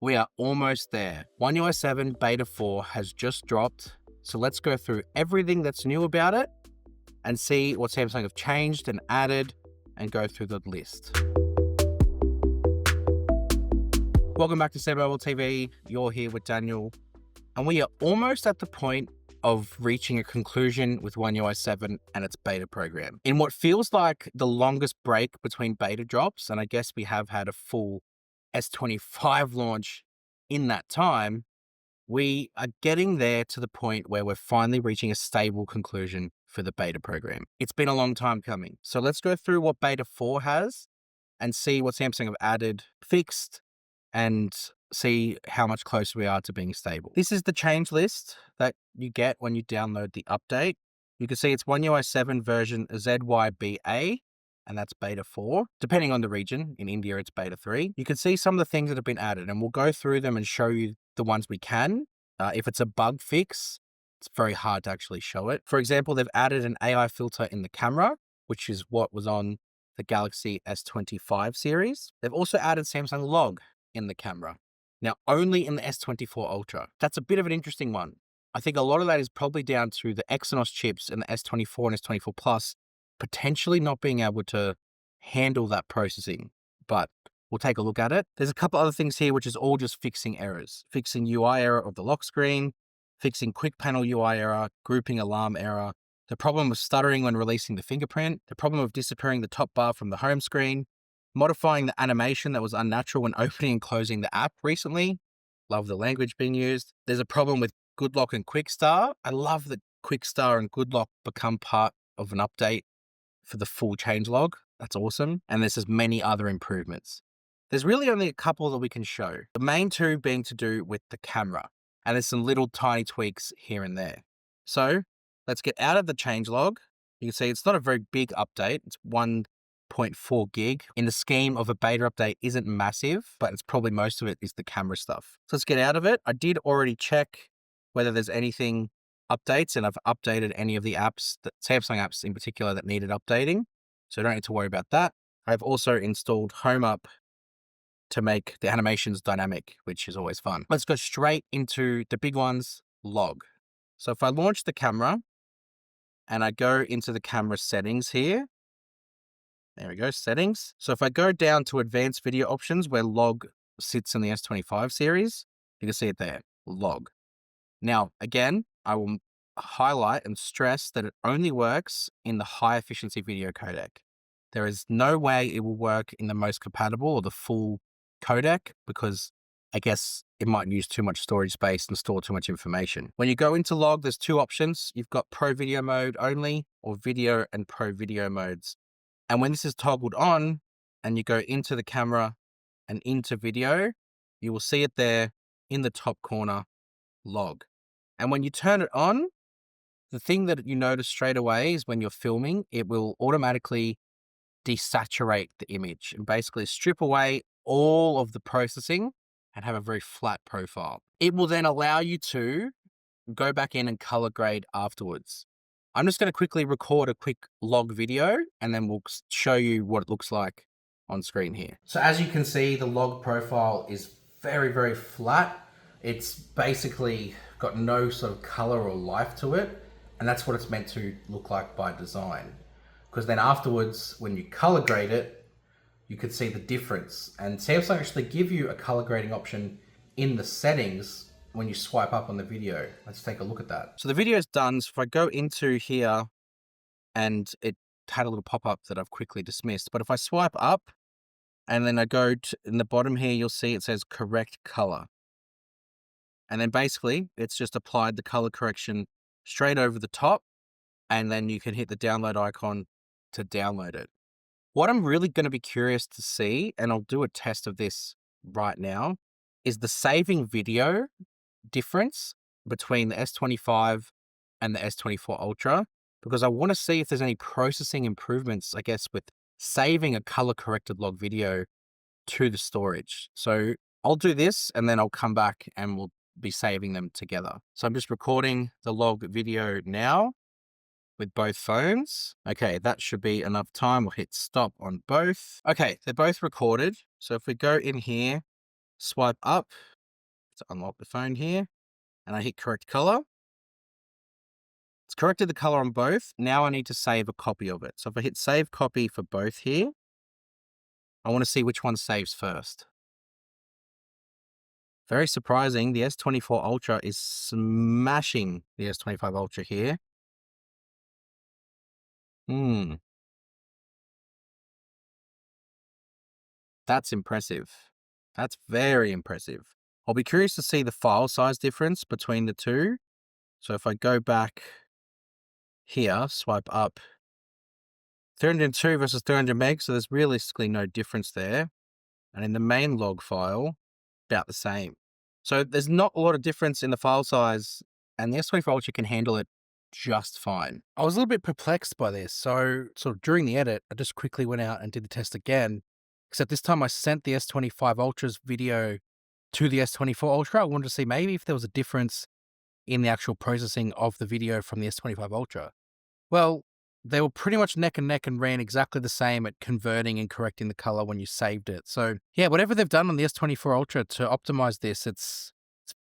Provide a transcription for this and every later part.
We are almost there. One UI 7 Beta 4 has just dropped, so let's go through everything that's new about it and see what Samsung have changed and added and go through the list. Welcome back to SamMobile TV. You're here with Daniel, and we are almost at the point of reaching a conclusion with One UI 7 and its beta program. In what feels like the longest break between beta drops, and I guess we have had a full S25 launch in that time, we are getting there to the point where we're finally reaching a stable conclusion for the beta program. It's been a long time coming. So let's go through what beta 4 has and see what Samsung have added, fixed, and see how much closer we are to being stable. This is the change list that you get when you download the update. You can see it's One UI 7 version ZYBA, and that's beta 4. Depending on the region, in India it's beta 3. You can see some of the things that have been added, and we'll go through them and show you the ones we can. If it's a bug fix, it's very hard to actually show it. For example, they've added an AI filter in the camera, which is what was on the Galaxy S25 series. They've also added Samsung Log in the camera. Now, only in the S24 Ultra. That's a bit of an interesting one. I think a lot of that is probably down to the Exynos chips in the S24 and S24 Plus potentially not being able to handle that processing, but we'll take a look at it. There's a couple other things here, which is all just fixing errors. Fixing UI error of the lock screen, fixing quick panel UI error, grouping alarm error, the problem of stuttering when releasing the fingerprint, the problem of disappearing the top bar from the home screen, modifying the animation that was unnatural when opening and closing the app recently. Love the language being used. There's a problem with Good Lock and Quick Start. I love that Quick Start and Good Lock become part of an update for the full changelog. That's awesome. And there's just many other improvements. There's really only a couple that we can show. The main two being to do with the camera. And there's some little tiny tweaks here and there. So let's get out of the changelog. You can see it's not a very big update. It's 1.4 gig. In the scheme of a beta update isn't massive, but it's probably most of it is the camera stuff. So let's get out of it. I did already check whether there's anything updates, and I've updated any of the apps, that Samsung apps in particular, that needed updating. So I don't need to worry about that. I've also installed Home Up to make the animations dynamic, which is always fun. Let's go straight into the big ones, Log. So if I launch the camera and I go into the camera settings here, there we go, settings. So if I go down to advanced video options where Log sits in the S25 series, you can see it there, Log. Now, again, I will highlight and stress that it only works in the high efficiency video codec. There is no way it will work in the most compatible or the full codec, because I guess it might use too much storage space and store too much information. When you go into Log, there's two options. You've got Pro Video mode only, or Video and Pro Video modes. And when this is toggled on and you go into the camera and into video, you will see it there in the top corner, Log. And when you turn it on, the thing that you notice straight away is when you're filming, it will automatically desaturate the image and basically strip away all of the processing and have a very flat profile. It will then allow you to go back in and color grade afterwards. I'm just going to quickly record a quick Log video and then we'll show you what it looks like on screen here. So as you can see, the Log profile is very, very flat. It's basically got no sort of color or life to it. And that's what it's meant to look like by design. Because then afterwards, when you color grade it, you could see the difference. And Samsung actually give you a color grading option in the settings when you swipe up on the video. Let's take a look at that. So the video is done. So if I go into here, and it had a little pop-up that I've quickly dismissed. But if I swipe up and then I go to, in the bottom here, you'll see it says correct color. And then basically it's just applied the color correction straight over the top. And then you can hit the download icon to download it. What I'm really going to be curious to see, and I'll do a test of this right now, is the saving video difference between the S25 and the S24 Ultra, because I want to see if there's any processing improvements, I guess, with saving a color corrected Log video to the storage. So I'll do this and then I'll come back and we'll be saving them together. So I'm just recording the Log video now with both phones. Okay, that should be enough time. We'll hit stop on both. Okay, they're both recorded. So if we go in here swipe up to unlock the phone here, and I hit correct color. It's corrected the color on both. Now I need to save a copy of it. So if I hit save copy for both here, I want to see which one saves first. Very surprising, the S24 Ultra is smashing the S25 Ultra here. That's impressive. That's very impressive. I'll be curious to see the file size difference between the two. So if I go back here, swipe up, 302 versus 300 meg, so there's realistically no difference there. And in the main log file, about the same. So there's not a lot of difference in the file size, and the S24 Ultra can handle it just fine. I was a little bit perplexed by this, so sort of during the edit, I just quickly went out and did the test again, except this time I sent the S25 Ultra's video to the S24 Ultra. I wanted to see maybe if there was a difference in the actual processing of the video from the S25 Ultra. Well, they were pretty much neck and neck and ran exactly the same at converting and correcting the color when you saved it. So yeah, whatever they've done on the S24 Ultra to optimize this, it's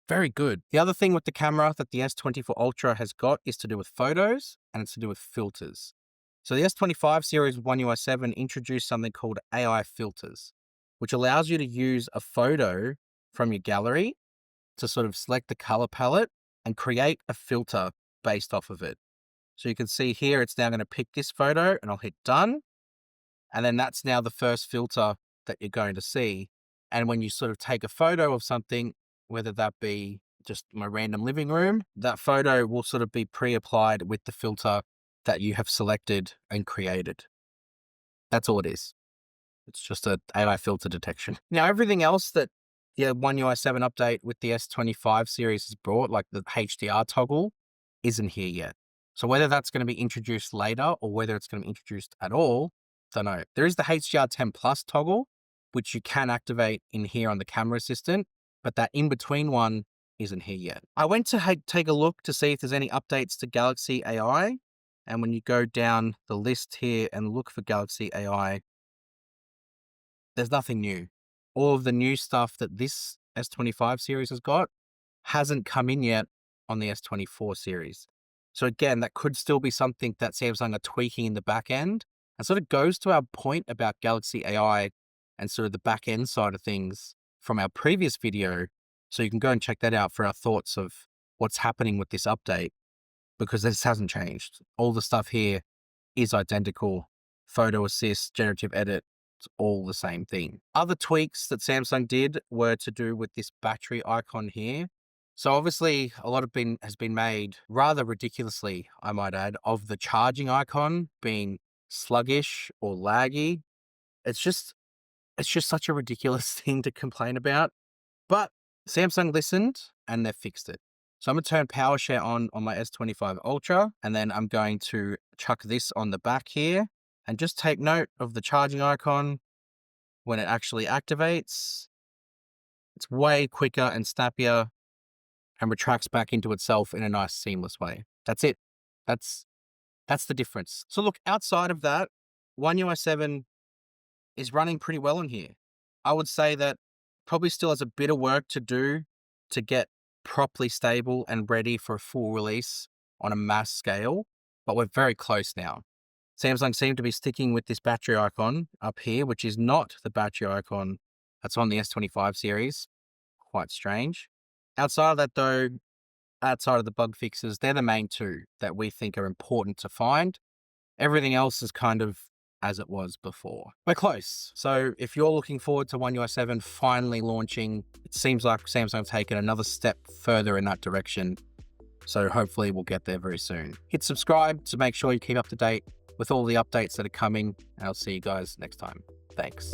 very good. The other thing with the camera that the S24 Ultra has got is to do with photos, and it's to do with filters. So the S25 series with One UI 7 introduced something called AI filters, which allows you to use a photo from your gallery to sort of select the color palette and create a filter based off of it. So you can see here, it's now going to pick this photo, and I'll hit done. And then that's now the first filter that you're going to see. And when you sort of take a photo of something, whether that be just my random living room, that photo will sort of be pre-applied with the filter that you have selected and created. That's all it is. It's just an AI filter detection. Now, everything else that the One UI 7 update with the S25 series has brought, like the HDR toggle, isn't here yet. So whether that's going to be introduced later or whether it's going to be introduced at all, don't know. There is the HDR10 Plus toggle, which you can activate in here on the camera assistant, but that in-between one isn't here yet. I went to take a look to see if there's any updates to Galaxy AI. And when you go down the list here and look for Galaxy AI, there's nothing new. All of the new stuff that this S25 series has got hasn't come in yet on the S24 series. So again, that could still be something that Samsung are tweaking in the back end, and sort of goes to our point about Galaxy AI and sort of the back end side of things from our previous video. So you can go and check that out for our thoughts of what's happening with this update, because this hasn't changed. All the stuff here is identical. Photo assist, generative edit, it's all the same thing. Other tweaks that Samsung did were to do with this battery icon here. So obviously a lot has been made, rather ridiculously, I might add, of the charging icon being sluggish or laggy. It's just such a ridiculous thing to complain about. But Samsung listened and they've fixed it. So I'm going to turn power share on my S25 Ultra, and then I'm going to chuck this on the back here and just take note of the charging icon when it actually activates. It's way quicker and snappier and retracts back into itself in a nice seamless way. That's it. That's the difference. So look, outside of that, One UI 7 is running pretty well in here. I would say that probably still has a bit of work to do to get properly stable and ready for a full release on a mass scale, but we're very close now. Samsung seem to be sticking with this battery icon up here, which is not the battery icon that's on the S25 series. Quite strange. Outside of that though, outside of the bug fixes, they're the main two that we think are important to find. Everything else is kind of as it was before. We're close. So if you're looking forward to One UI 7 finally launching, it seems like Samsung have taken another step further in that direction. So hopefully we'll get there very soon. Hit subscribe to make sure you keep up to date with all the updates that are coming, and I'll see you guys next time. Thanks.